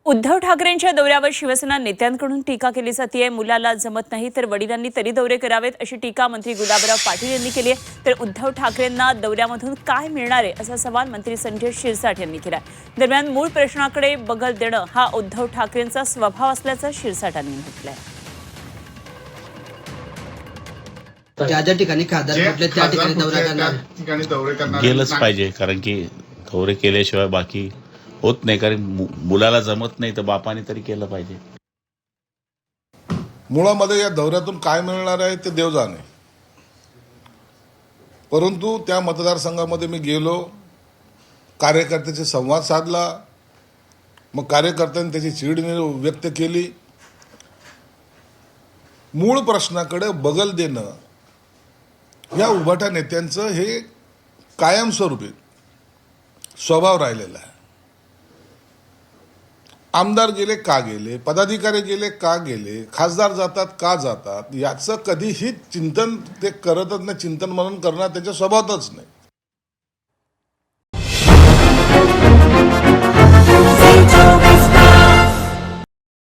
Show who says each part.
Speaker 1: उद्धव ठाकरेंच्या दौऱ्यावर शिवसेना नेत्यांकडून टीका केली जाते. मुलाला जमत नाही तर वडिलांनी तरी दौरे करावेत अशी टीका मंत्री गुलाबराव पाटील यांनी केली आहे. तर उद्धव ठाकरेंना दौऱ्यामधून काय मिळणार आहे असा सवाल मंत्री संजय शिरसाट यांनी केला. दरम्यान मूळ प्रश्नाकडे बगल देणं हा उद्धव ठाकरेंचा स्वभाव असल्याचं शिरसाटांनी म्हटलंय.
Speaker 2: ज्या ठिकाणी खासदार कुठले त्या ठिकाणी दौरा करणार
Speaker 3: गेलंच पाहिजे, कारण की दौरे केल्याशिवाय बाकी होत नाही. कारण मुलाला जमत नाही तर बापाने तरी केलं पाहिजे.
Speaker 4: मुळामध्ये या दौऱ्यातून काय मिळणार आहे ते देव जाणे, परंतु त्या मतदारसंघामध्ये मी गेलो, कार्यकर्त्याशी संवाद साधला, मग कार्यकर्त्यांनी त्याची चीड व्यक्त केली. मूळ प्रश्नाकडे बगल देणं या उभाटा नेत्यांचं हे कायमस्वरूपी स्वभाव राहिलेला आहे. आमदार गेले का गेले, पदाधिकारी गेले का गेले, खासदार जातात का जातात, याचं कधीही चिंतन ते करतच नाही. चिंतन म्हणून करणं त्याच्या स्वभावातच नाही.